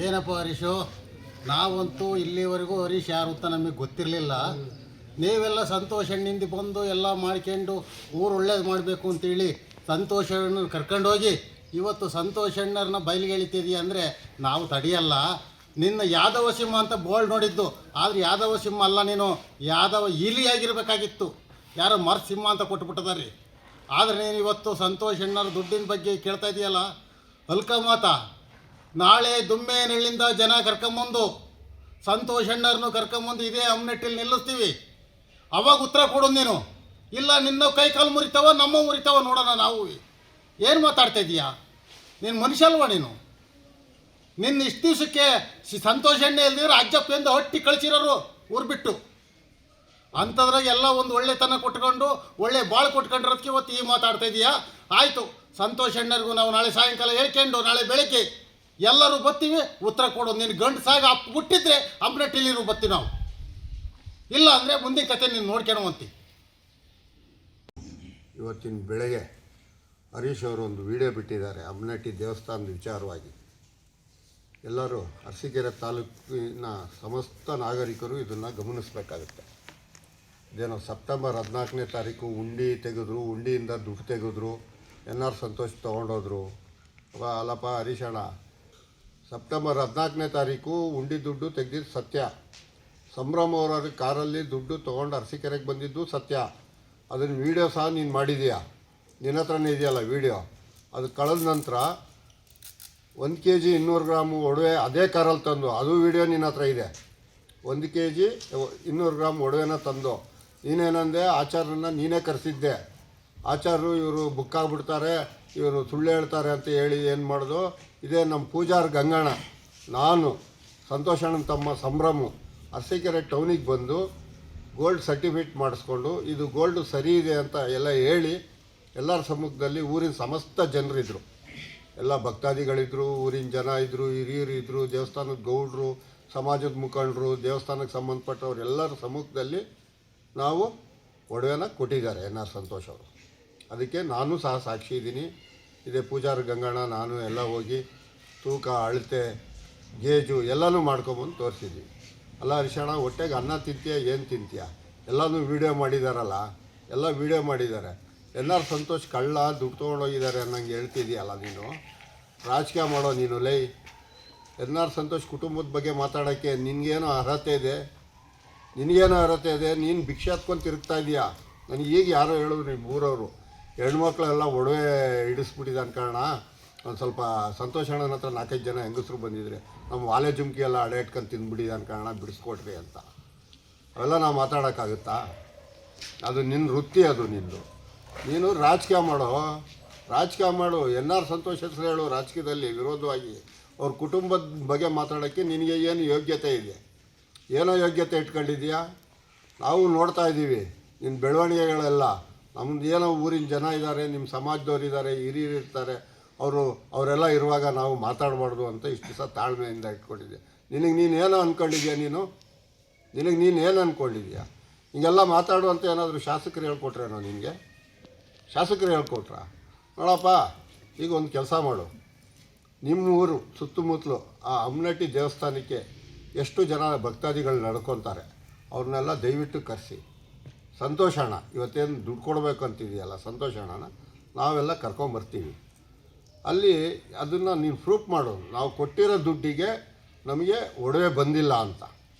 ಏನಪ್ಪ ಹರೀಶು, ನಾವಂತೂ ಇಲ್ಲಿವರೆಗೂ ಹರೀಶ್ ಯಾರು ಅಂತ ನಮಗೆ ಗೊತ್ತಿರಲಿಲ್ಲ. ನೀವೆಲ್ಲ ಸಂತೋಷ ಅಣ್ಣಿಂದ ಬಂದು ಎಲ್ಲ ಮಾಡ್ಕೊಂಡು ಊರು ಒಳ್ಳೇದು ಮಾಡಬೇಕು ಅಂತೇಳಿ ಸಂತೋಷ ಅಣ್ಣನ ಕರ್ಕೊಂಡೋಗಿ ಇವತ್ತು ಸಂತೋಷ ಅಣ್ಣರನ್ನ ಬಯಲಿಗೆಳಿತಿದೀಯ ಅಂದರೆ ನಾವು ತಡೆಯಲ್ಲ. ನಿನ್ನ ಯಾದವ ಸಿಂಹ ಅಂತ ಬೋಲ್ಡ್ ನೋಡಿದ್ದು, ಆದರೆ ಯಾದವ ಸಿಂಹ ಅಲ್ಲ, ನೀನು ಯಾದವ ಇಲಿಯಾಗಿರ್ಬೇಕಾಗಿತ್ತು. ಯಾರೋ ಮರ್ ಸಿಂಹ ಅಂತ ಕೊಟ್ಟುಬಿಟ್ಟದಾರಿ. ಆದರೆ ನೀನು ಇವತ್ತು ಸಂತೋಷ ಅಣ್ಣರ ದುಡ್ಡಿನ ಬಗ್ಗೆ ಕೇಳ್ತಾ ಇದೆಯಲ್ಲ, ಅಲ್ಕ ಮಾತಾ. ನಾಳೆ ದುಮ್ಮೇನಹಳ್ಳಿಯಿಂದ ಜನ ಕರ್ಕೊಂಬಂದು ಸಂತೋಷ ಅಣ್ಣರನ್ನು ಕರ್ಕೊಂಬಂದು ಇದೇ ಅಮ್ನೆಟ್ಟಿಲ್ಲಿ ನಿಲ್ಲಿಸ್ತೀವಿ. ಅವಾಗ ಉತ್ತರ ಕೊಡೋದು ನೀನು. ಇಲ್ಲ ನಿನ್ನ ಕೈ ಕಾಲು ಮುರಿತಾವ, ನಮ್ಮ ಮುರಿತಾವ ನೋಡೋಣ ನಾವು. ಏನು ಮಾತಾಡ್ತಾ ಇದೀಯಾ? ನೀನು ಮನುಷ್ಯ ಅಲ್ವಾ ನೀನು? ನಿನ್ನ ಇಷ್ಟು ದಿವಸಕ್ಕೆ ಸಂತೋಷ ಅಣ್ಣೆ ಇಲ್ದಿದ್ರೆ ರಾಜ್ಯಪ್ಪಿಂದ ಹೊಟ್ಟಿ ಕಳಿಸಿರೋರು ಊರು ಬಿಟ್ಟು. ಅಂಥದ್ರಾಗ ಎಲ್ಲ ಒಂದು ಒಳ್ಳೆತನ ಕೊಟ್ಕೊಂಡು ಒಳ್ಳೆ ಬಾಳು ಕೊಟ್ಕೊಂಡಿರೋದಕ್ಕೆ ಇವತ್ತು ಈ ಮಾತಾಡ್ತಾ ಇದೀಯಾ? ಆಯಿತು, ಸಂತೋಷ ಅಣ್ಣರಿಗೂ ನಾವು ನಾಳೆ ಸಾಯಂಕಾಲ ಹೇಳ್ಕೊಂಡು ನಾಳೆ ಬೆಳಗ್ಗೆ ಎಲ್ಲರೂ ಬರ್ತೀವಿ, ಉತ್ತರ ಕೊಡೋದು. ನೀನು ಗಂಡು ಸಾಗ ಹುಟ್ಟಿದ್ರೆ ಅಂಬ್ನೆಟ್ಟಿಲಿರು ಬರ್ತೀವಿ ನಾವು. ಇಲ್ಲ ಅಂದರೆ ಮುಂದಿನ ಕತೆ ನೀನು ನೋಡ್ಕೊಳುವಂತಿ. ಇವತ್ತಿನ ಬೆಳಗ್ಗೆ ಹರೀಶ್ ಅವರು ಒಂದು ವಿಡಿಯೋ ಬಿಟ್ಟಿದ್ದಾರೆ ಅಮ್ನಟ್ಟಿ ದೇವಸ್ಥಾನದ ವಿಚಾರವಾಗಿ. ಎಲ್ಲರೂ ಅರಸೀಕೆರೆ ತಾಲೂಕಿನ ಸಮಸ್ತ ನಾಗರಿಕರು ಇದನ್ನು ಗಮನಿಸಬೇಕಾಗುತ್ತೆ. ಇದೇನೋ ಸೆಪ್ಟೆಂಬರ್ 14ನೇ ತಾರೀಕು ಉಂಡಿ ತೆಗೆದ್ರು, ಉಂಡಿಯಿಂದ ದುಡ್ಡು ತೆಗೆದ್ರು, NR ಸಂತೋಷ್ ತೊಗೊಂಡೋದ್ರು. ಅಲ್ಲಪ್ಪ ಹರೀಶಣ್ಣ, ಸೆಪ್ಟೆಂಬರ್ 14ನೇ ತಾರೀಕು ಉಂಡಿ ದುಡ್ಡು ತೆಗೆದಿದ್ದು ಸತ್ಯ. ಸಂಭ್ರಮ ಅವರ ಕಾರಲ್ಲಿ ದುಡ್ಡು ತೊಗೊಂಡು ಅರಸೀಕೆರೆಗೆ ಬಂದಿದ್ದು ಸತ್ಯ. ಅದನ್ನು ವೀಡಿಯೋ ಸಹ ನೀನು ಮಾಡಿದೀಯಾ, ನಿನ್ನ ಹತ್ರನೇ ಇದೆಯಲ್ಲ ವೀಡಿಯೋ. ಅದು ಕಳೆದ ನಂತರ 1 kg 200 ಗ್ರಾಮು ಒಡವೆ ಅದೇ ಕಾರಲ್ಲಿ ತಂದು, ಅದು ವೀಡಿಯೋ ನಿನ್ನ ಹತ್ರ ಇದೆ. 1 kg 200 ಗ್ರಾಮ್ ಒಡವೆನ ತಂದು ನೀನೇನಂದೆ, ಆಚಾರ್ಯನ ನೀನೇ ಕರೆಸಿದ್ದೆ. ಆಚಾರ್ಯರು ಇವರು ಬುಕ್ ಆಗಿಬಿಡ್ತಾರೆ, ಇವರು ಸುಳ್ಳು ಹೇಳ್ತಾರೆ ಅಂತ ಹೇಳಿ ಏನು ಮಾಡೋದು, ಇದೇ ನಮ್ಮ ಪೂಜಾರ್ ಗಂಗಣ್ಣ, ನಾನು ಸಂತೋಷಣ್ಣನ ತಮ್ಮ ಸಂಭ್ರಮು ಅರಸೀಕೆರೆ ಟೌನಿಗೆ ಬಂದು ಗೋಲ್ಡ್ ಸರ್ಟಿಫಿಕೇಟ್ ಮಾಡಿಸ್ಕೊಂಡು ಇದು ಗೋಲ್ಡು ಸರಿ ಇದೆ ಅಂತ ಎಲ್ಲ ಹೇಳಿ ಎಲ್ಲರ ಸಮ್ಮುಖದಲ್ಲಿ ಊರಿನ ಸಮಸ್ತ ಜನರಿದ್ದರು, ಎಲ್ಲ ಭಕ್ತಾದಿಗಳಿದ್ದರು, ಊರಿನ ಜನ ಇದ್ದರು, ಹಿರಿಯರು ಇದ್ದರು, ದೇವಸ್ಥಾನದ ಗೌಡ್ರು, ಸಮಾಜದ ಮುಖಂಡರು, ದೇವಸ್ಥಾನಕ್ಕೆ ಸಂಬಂಧಪಟ್ಟವ್ರು ಎಲ್ಲರ ಸಮ್ಮುಖದಲ್ಲಿ ನಾವು ಒಡವೆನ ಕೊಟ್ಟಿದ್ದಾರೆ NR ಸಂತೋಷ್ ಅವರು. ಅದಕ್ಕೆ ನಾನು ಸಹ ಸಾಕ್ಷಿ ಇದ್ದೀನಿ. ಇದೇ ಪೂಜಾರ ಗಂಗಣ್ಣ ನಾನು ಎಲ್ಲ ಹೋಗಿ ತೂಕ ಅಳತೆ ಗೇಜು ಎಲ್ಲನೂ ಮಾಡ್ಕೊಬಂದು ತೋರಿಸಿದ್ವಿ. ಅಲ್ಲ ಹರೀಶಣ್ಣ, ಹೊಟ್ಟೆಗೆ ಅನ್ನ ತಿಂತೀಯ ಏನು ತಿಂತೀಯ? ಎಲ್ಲನೂ ವೀಡಿಯೋ ಮಾಡಿದಾರಲ್ಲ, ಎಲ್ಲ ವೀಡಿಯೋ ಮಾಡಿದ್ದಾರೆ. NR ಸಂತೋಷ್ ಕಳ್ಳ ದುಡ್ಡು ತೊಗೊಂಡೋಗಿದ್ದಾರೆ ಅನ್ನಂಗೆ ಹೇಳ್ತಿದೆಯಲ್ಲ ನೀನು. ರಾಜಕೀಯ ಮಾಡೋ ನೀನು ಲೈ. NR ಸಂತೋಷ್ ಕುಟುಂಬದ ಬಗ್ಗೆ ಮಾತಾಡೋಕ್ಕೆ ನಿನಗೇನೋ ಅರ್ಹತೆ ಇದೆ? ನಿನಗೇನೋ ಅರ್ಹತೆ ಇದೆ? ನೀನು ಭಿಕ್ಷೆ ಹತ್ಕೊಂಡು ತಿರುಗ್ತಾ ಇದೆಯಾ? ನನಗೆ ಈಗ ಯಾರೋ ಹೇಳಿದ್ರು ನಿಮ್ಮ ಊರವರು, ಹೆಣ್ಮಕ್ಳೆಲ್ಲ ಒಡವೆ ಹಿಡಿಸ್ಬಿಟ್ಟಿದೆ ಅನ್ಕೋಣ. ಒಂದು ಸ್ವಲ್ಪ ಸಂತೋಷಣ್ಣನ ಹತ್ರ 4-5 ಜನ ಹೆಂಗಸರು ಬಂದಿದ್ರೆ ನಮ್ಮ ವಾಲೆ ಜುಮ್ಕಿ ಎಲ್ಲ ಅಡೆ ಇಟ್ಕೊಂಡು ತಿಂದ್ಬಿಟ್ಟಿದೆ ಅನ್ಕೋಣ, ಬಿಡಿಸ್ಕೊಟ್ರಿ ಅಂತ. ಅವೆಲ್ಲ ನಾವು ಮಾತಾಡೋಕ್ಕಾಗುತ್ತಾ? ಅದು ನಿನ್ನ ವೃತ್ತಿ, ಅದು ನಿಂದು. ನೀನು ರಾಜಕೀಯ ಮಾಡು. NR ಸಂತೋಷ್ ಹೆಸರು ಹೇಳು. ರಾಜಕೀಯದಲ್ಲಿ ವಿರೋಧವಾಗಿ ಅವ್ರ ಕುಟುಂಬದ ಬಗ್ಗೆ ಮಾತಾಡೋಕ್ಕೆ ನಿನಗೆ ಏನು ಯೋಗ್ಯತೆ ಇದೆ? ಏನೋ ಯೋಗ್ಯತೆ ಇಟ್ಕೊಂಡಿದೆಯಾ? ನಾವು ನೋಡ್ತಾ ಇದ್ದೀವಿ ನಿನ್ನ ಬೆಳವಣಿಗೆಗಳೆಲ್ಲ. ನಮ್ಮದು ಏನೋ ಊರಿನ ಜನ ಇದ್ದಾರೆ, ನಿಮ್ಮ ಸಮಾಜದವ್ರು ಇದ್ದಾರೆ, ಹಿರಿಯರು ಇರ್ತಾರೆ, ಅವರೆಲ್ಲ ಇರುವಾಗ ನಾವು ಮಾತಾಡಬಾರ್ದು ಅಂತ ಇಷ್ಟು ದಿವಸ ತಾಳ್ಮೆಯಿಂದ ಇಟ್ಕೊಂಡಿದ್ದೆ. ನೀನೇನೋ ಅಂದ್ಕೊಂಡಿದ್ಯಾ? ನೀನೇನು ಅಂದ್ಕೊಂಡಿದ್ಯಾ? ಹಿಂಗೆಲ್ಲ ಮಾತಾಡುವಂತ ಏನಾದರೂ ಶಾಸಕರು ಹೇಳ್ಕೊಟ್ರೇನೋ ನಿನಗೆ? ಶಾಸಕರು ಹೇಳ್ಕೊಟ್ರ? ನೋಡಪ್ಪ, ಈಗ ಒಂದು ಕೆಲಸ ಮಾಡು. ನಿಮ್ಮ ಊರು ಸುತ್ತಮುತ್ತಲು ಆ ಅಮ್ನಟ್ಟಿ ದೇವಸ್ಥಾನಕ್ಕೆ ಎಷ್ಟು ಜನ ಭಕ್ತಾದಿಗಳು ನಡ್ಕೊತಾರೆ ಅವ್ರನ್ನೆಲ್ಲ ದಯವಿಟ್ಟು ಕರೆಸಿ. ಸಂತೋಷಣ್ಣ ಇವತ್ತೇನು ದುಡ್ಡು ಕೊಡಬೇಕು ಅಂತಿದೆಯಲ್ಲ, ಸಂತೋಷಣ್ಣನ ನಾವೆಲ್ಲ ಕರ್ಕೊಂಬರ್ತೀವಿ. ಅಲ್ಲಿ ಅದನ್ನು ನೀನು ಪ್ರೂಫ್ ಮಾಡು. ನಾವು ಕೊಟ್ಟಿರೋ ದುಡ್ಡಿಗೆ ನಮಗೆ ಒಡವೆ ಬಂದಿಲ್ಲ ಅಂತ,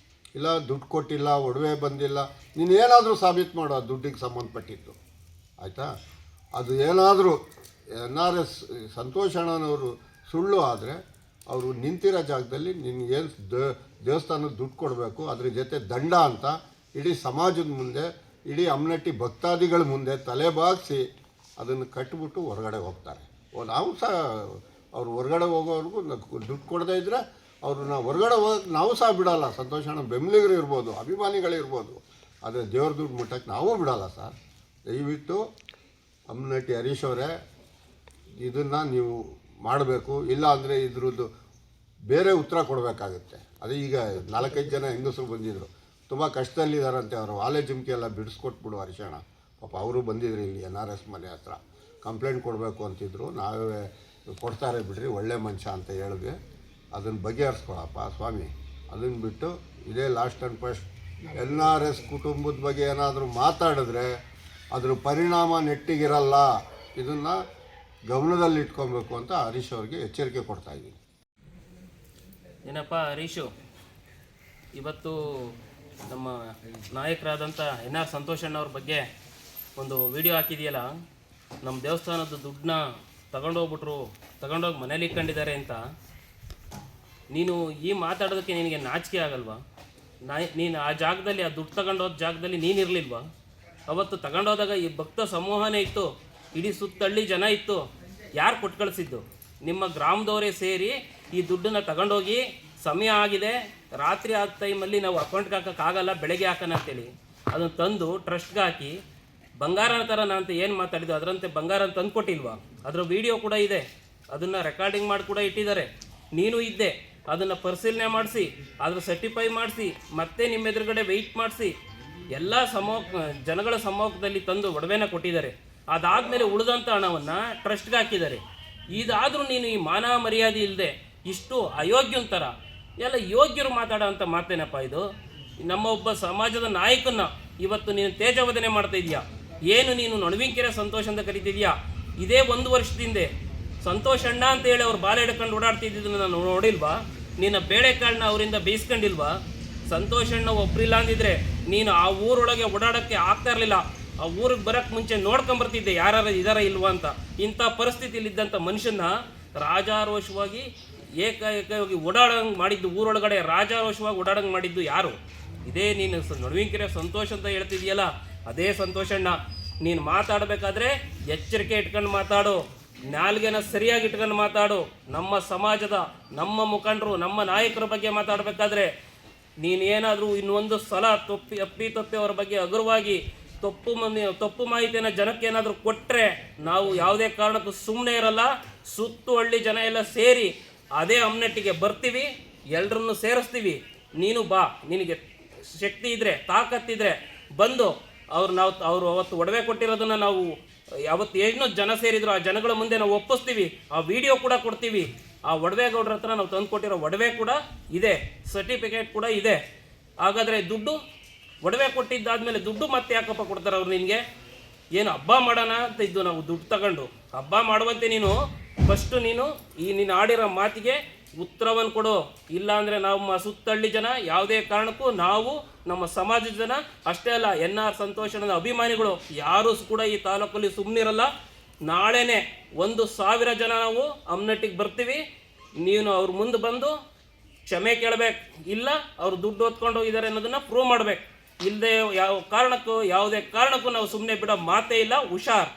ಇಲ್ಲ ದುಡ್ಡು ಕೊಟ್ಟಿಲ್ಲ, ಒಡವೆ ಬಂದಿಲ್ಲ, ನೀನು ಏನಾದರೂ ಸಾಬೀತು ಮಾಡು ಆ ದುಡ್ಡಿಗೆ ಸಂಬಂಧಪಟ್ಟಿದ್ದು, ಆಯಿತಾ? ಅದು ಏನಾದರೂ NRS ಸಂತೋಷಣ್ಣನವರು ಸುಳ್ಳು ಆದರೆ ಅವರು ನಿಂತಿರೋ ಜಾಗದಲ್ಲಿ ನಿನಗೇನು ದೇವಸ್ಥಾನಕ್ಕೆ ದುಡ್ಡು ಕೊಡಬೇಕು, ಅದ್ರ ಜೊತೆ ದಂಡ ಅಂತ ಇಡೀ ಸಮಾಜದ ಮುಂದೆ, ಇಡೀ ಅಮ್ನಟ್ಟಿ ಭಕ್ತಾದಿಗಳ ಮುಂದೆ ತಲೆ ಬಾಗಿಸಿ ಅದನ್ನು ಕಟ್ಟಿಬಿಟ್ಟು ಹೊರಗಡೆ ಹೋಗ್ತಾರೆ. ನಾವು ಸಹ ಅವ್ರು ಹೊರಗಡೆ ಹೋಗೋವರೆಗೂ ದುಡ್ಡು ಕೊಡದೇ ಇದ್ದರೆ ಅವ್ರನ್ನ ಹೊರಗಡೆ ಹೋಗೋಕ್ಕೆ ನಾವು ಸಹ ಬಿಡೋಲ್ಲ. ಸಂತೋಷಣ್ಣ ಬೆಂಬಲಿಗರು ಇರ್ಬೋದು, ಅಭಿಮಾನಿಗಳಿರ್ಬೋದು, ಆದರೆ ದೇವ್ರ ದುಡ್ಡು ಮುಟ್ಟಕ್ಕೆ ನಾವು ಬಿಡೋಲ್ಲ ಸರ್. ದಯವಿಟ್ಟು ಅಮ್ನಟ್ಟಿ ಹರೀಶ್ ಅವರೇ ಇದನ್ನು ನೀವು ಮಾಡಬೇಕು. ಇಲ್ಲ ಅಂದರೆ ಇದ್ರದ್ದು ಬೇರೆ ಉತ್ತರ ಕೊಡಬೇಕಾಗುತ್ತೆ. ಅದು ಈಗ 4-5 ಜನ ಹೆಂಗಸರು ಬಂದಿದ್ದರು, ತುಂಬ ಕಷ್ಟದಲ್ಲಿದ್ದಾರಂತೆ. ಅವರು ವಾಲೆ ಜುಮ್ಕಿ ಎಲ್ಲ ಬಿಡಿಸ್ಕೊಟ್ಬಿಡು ಹರೀಶಣ್ಣ. ಪಾಪ ಅವರು ಬಂದಿದ್ರು ಇಲ್ಲಿ NRS ಮನೆ ಹತ್ರ ಕಂಪ್ಲೇಂಟ್ ಕೊಡಬೇಕು ಅಂತಿದ್ರು. ನಾವೇ ಕೊಡ್ತಾರೆ ಬಿಡ್ರಿ, ಒಳ್ಳೆ ಮನುಷ್ಯ ಅಂತ ಹೇಳಿದ್ವಿ. ಅದನ್ನು ಬಗೆಹರಿಸ್ಕೊಳಪ್ಪ ಸ್ವಾಮಿ. ಅದನ್ನು ಬಿಟ್ಟು ಇದೇ ಲಾಸ್ಟ್ ಆ್ಯಂಡ್ ಫಸ್ಟ್ NRS ಕುಟುಂಬದ ಬಗ್ಗೆ ಏನಾದರೂ ಮಾತಾಡಿದ್ರೆ ಅದ್ರ ಪರಿಣಾಮ ನೆಟ್ಟಿಗಿರಲ್ಲ. ಇದನ್ನು ಗಮನದಲ್ಲಿಟ್ಕೊಬೇಕು ಅಂತ ಹರೀಶ್ ಅವ್ರಿಗೆ ಎಚ್ಚರಿಕೆ ಕೊಡ್ತಾಯಿದ್ದೀನಿ. ಏನಪ್ಪ ಹರೀಶು, ಇವತ್ತು ನಮ್ಮ ನಾಯಕರಾದಂಥ NR ಸಂತೋಷಣ್ಣವ್ರ ಬಗ್ಗೆ ಒಂದು ವಿಡಿಯೋ ಹಾಕಿದೆಯಲ್ಲ, ನಮ್ಮ ದೇವಸ್ಥಾನದ ದುಡ್ಡನ್ನ ತಗೊಂಡೋಗಿ ಮನೇಲಿ ಇಟ್ಕೊಂಡಿದ್ದಾರೆ ಅಂತ. ನೀನು ಈ ಮಾತಾಡೋದಕ್ಕೆ ನಿನಗೆ ನಾಚಿಕೆ ಆಗಲ್ವಾ? ನೀನು ಆ ಜಾಗದಲ್ಲಿ, ಆ ದುಡ್ಡು ತಗೊಂಡೋದ ಜಾಗದಲ್ಲಿ ನೀನಿರಲಿಲ್ವಾ? ಅವತ್ತು ತಗೊಂಡೋದಾಗ ಈ ಭಕ್ತ ಸಮೂಹನೇ ಇತ್ತು, ಇಡೀ ಸುತ್ತಳ್ಳಿ ಜನ ಇತ್ತು. ಯಾರು ಕೊಟ್ಟು ಕಳಿಸಿದ್ದು? ನಿಮ್ಮ ಗ್ರಾಮದವರೇ ಸೇರಿ ಈ ದುಡ್ಡನ್ನು ತಗೊಂಡೋಗಿ, ಸಮಯ ಆಗಿದೆ, ರಾತ್ರಿ ಆದ ಟೈಮಲ್ಲಿ ನಾವು ಅಕೌಂಟ್ಗೆ ಹಾಕೋಕ್ಕಾಗಲ್ಲ, ಬೆಳಗ್ಗೆ ಹಾಕೋಣ ಅಂತೇಳಿ ಅದನ್ನು ತಂದು ಟ್ರಸ್ಟ್ಗೆ ಹಾಕಿ ಬಂಗಾರನ ಥರ ನಾನು ಅಂತ ಏನು ಮಾತಾಡಿದ್ದು ಅದರಂತೆ ಬಂಗಾರ ತಂದು ಕೊಟ್ಟಿಲ್ವಾ? ಅದರ ವಿಡಿಯೋ ಕೂಡ ಇದೆ, ಅದನ್ನು ರೆಕಾರ್ಡಿಂಗ್ ಮಾಡಿ ಕೂಡ ಇಟ್ಟಿದ್ದಾರೆ. ನೀನು ಇದ್ದೆ, ಅದನ್ನು ಪರಿಶೀಲನೆ ಮಾಡಿಸಿ, ಅದ್ರ ಸರ್ಟಿಫೈ ಮಾಡಿಸಿ, ಮತ್ತೆ ನಿಮ್ಮ ಎದುರುಗಡೆ ವೆಯ್ಟ್ ಮಾಡಿಸಿ ಎಲ್ಲ ಜನಗಳ ಸಮ್ಮುಖದಲ್ಲಿ ತಂದು ಒಡವೆನ ಕೊಟ್ಟಿದ್ದಾರೆ. ಅದಾದಮೇಲೆ ಉಳಿದಂಥ ಹಣವನ್ನು ಟ್ರಸ್ಟ್ಗೆ ಹಾಕಿದ್ದಾರೆ. ಇದಾದರೂ ನೀನು ಈ ಮಾನ ಮರ್ಯಾದೆ ಇಲ್ಲದೆ ಇಷ್ಟು ಅಯೋಗ್ಯನ ಥರ ಎಲ್ಲ ಯೋಗ್ಯರು ಮಾತಾಡೋ ಅಂಥ ಮಾತೇನಪ್ಪ ಇದು? ನಮ್ಮ ಒಬ್ಬ ಸಮಾಜದ ನಾಯಕನ್ನ ಇವತ್ತು ನೀನು ತೇಜವಧನೆ ಮಾಡ್ತಾ ಇದೀಯಾ. ಏನು ನೀನು ನೊಣವಿಂಕೆರೆ ಸಂತೋಷ ಅಂತ ಕರಿತಿದ್ಯಾ? ಇದೇ 1 ವರ್ಷದಿಂದ ಸಂತೋಷ್ ಅಣ್ಣ ಅಂತ ಹೇಳಿ ಅವ್ರು ಬಾಲ ಹಿಡ್ಕೊಂಡು ಓಡಾಡ್ತಿದ್ದನ್ನು ನಾನು ನೋಡಿಲ್ವಾ? ನಿನ್ನ ಬೇಳೆಕಾಳನ್ನ ಅವರಿಂದ ಬೇಯಿಸ್ಕೊಂಡಿಲ್ವಾ? ಸಂತೋಷ್ ಅಣ್ಣ ಒಬ್ಬರಿಲ್ಲ ಅಂದಿದ್ರೆ ನೀನು ಆ ಊರೊಳಗೆ ಓಡಾಡೋಕ್ಕೆ ಆಗ್ತಾ ಇರಲಿಲ್ಲ. ಆ ಊರಿಗೆ ಬರೋಕ್ಕೆ ಮುಂಚೆ ನೋಡ್ಕೊಂಬರ್ತಿದ್ದೆ ಯಾರು ಇದಾರ ಇಲ್ವಾ ಅಂತ. ಇಂಥ ಪರಿಸ್ಥಿತಿಯಲ್ಲಿದ್ದಂಥ ಮನುಷ್ಯನ ರಾಜಾರೋಷವಾಗಿ ಏಕಾಏಕವಾಗಿ ಓಡಾಡಂಗೆ ಮಾಡಿದ್ದು, ಊರೊಳಗಡೆ ರಾಜಾರೋಷವಾಗಿ ಓಡಾಡಂಗೆ ಮಾಡಿದ್ದು ಯಾರು? ಇದೇ ನೀನು ನೊಣವಿಂಕೆರೆ ಸಂತೋಷ ಅಂತ ಹೇಳ್ತಿದ್ಯಲ್ಲ, ಅದೇ ಸಂತೋಷಣ್ಣ. ನೀನು ಮಾತಾಡಬೇಕಾದ್ರೆ ಎಚ್ಚರಿಕೆ ಇಟ್ಕೊಂಡು ಮಾತಾಡು, ನಾಲ್ಗೆನ ಸರಿಯಾಗಿ ಇಟ್ಕೊಂಡು ಮಾತಾಡು. ನಮ್ಮ ಸಮಾಜದ, ನಮ್ಮ ಮುಖಂಡರು, ನಮ್ಮ ನಾಯಕರ ಬಗ್ಗೆ ಮಾತಾಡಬೇಕಾದ್ರೆ ನೀನೇನಾದರೂ ಇನ್ನೊಂದು ಸಲ ತಪ್ಪಿ ಅವರ ಬಗ್ಗೆ ಹಗುರವಾಗಿ ತಪ್ಪು ಮಾಹಿತಿಯನ್ನು ಜನಕ್ಕೇನಾದರೂ ಕೊಟ್ಟರೆ ನಾವು ಯಾವುದೇ ಕಾರಣಕ್ಕೂ ಸುಮ್ಮನೆ ಇರಲ್ಲ. ಸುತ್ತು ಹಳ್ಳಿ ಜನ ಎಲ್ಲ ಸೇರಿ ಅದೇ ಅಮ್ನೆಟ್ಟಿಗೆ ಬರ್ತೀವಿ, ಎಲ್ಲರನ್ನು ಸೇರಿಸ್ತೀವಿ. ನೀನು ಬಾ, ನಿನಗೆ ಶಕ್ತಿ ಇದ್ದರೆ, ತಾಕತ್ತಿದ್ರೆ ಬಂದು ಅವರು ಅವತ್ತು ಒಡವೆ ಕೊಟ್ಟಿರೋದನ್ನು ನಾವು ಯಾವತ್ತು ಏನೋ ಜನ ಸೇರಿದ್ರು ಆ ಜನಗಳ ಮುಂದೆ ನಾವು ಒಪ್ಪಿಸ್ತೀವಿ. ಆ ವಿಡಿಯೋ ಕೂಡ ಕೊಡ್ತೀವಿ. ಆ ಒಡವೆಗೌಡ್ರ ಹತ್ರ ನಾವು ತಂದು ಕೊಟ್ಟಿರೋ ಒಡವೆ ಕೂಡ ಇದೆ, ಸರ್ಟಿಫಿಕೇಟ್ ಕೂಡ ಇದೆ. ಹಾಗಾದರೆ ದುಡ್ಡು, ಒಡವೆ ಕೊಟ್ಟಿದ್ದಾದ್ಮೇಲೆ ದುಡ್ಡು ಮತ್ತೆ ಯಾಕಪ್ಪ ಕೊಡ್ತಾರೆ ಅವ್ರು ನಿನಗೆ? ಏನು ಹಬ್ಬ ಮಾಡೋಣ ಅಂತ ಇದ್ದು ನಾವು ದುಡ್ಡು ತಗೊಂಡು ಹಬ್ಬ ಮಾಡುವಂತೆ ನೀನು ಫಸ್ಟು ನೀನು ಆಡಿರೋ ಮಾತಿಗೆ ಉತ್ತರವನ್ನು ಕೊಡು. ಇಲ್ಲಾಂದರೆ ನಮ್ಮ ಸುತ್ತಳ್ಳಿ ಜನ ಯಾವುದೇ ಕಾರಣಕ್ಕೂ ನಾವು, ನಮ್ಮ ಸಮಾಜದ ಜನ ಅಷ್ಟೇ ಅಲ್ಲ, NR ಸಂತೋಷದ ಅಭಿಮಾನಿಗಳು ಯಾರೂ ಕೂಡ ಈ ತಾಲೂಕಲ್ಲಿ ಸುಮ್ಮನಿರಲ್ಲ. ನಾಳೆನೇ 1,000 ಜನ ನಾವು ಅಮ್ನಟ್ಟಿಗೆ ಬರ್ತೀವಿ. ನೀನು ಅವ್ರ ಮುಂದೆ ಬಂದು ಕ್ಷಮೆ ಕೇಳಬೇಕು, ಇಲ್ಲ ಅವ್ರು ದುಡ್ಡು ಹೊತ್ಕೊಂಡು ಹೋಗಿದ್ದಾರೆ ಅನ್ನೋದನ್ನು ಪ್ರೂವ್ ಮಾಡಬೇಕು. ಇಲ್ಲದೆ ಯಾವುದೇ ಕಾರಣಕ್ಕೂ ನಾವು ಸುಮ್ಮನೆ ಬಿಡೋ ಮಾತೇ ಇಲ್ಲ. ಹುಷಾರ್.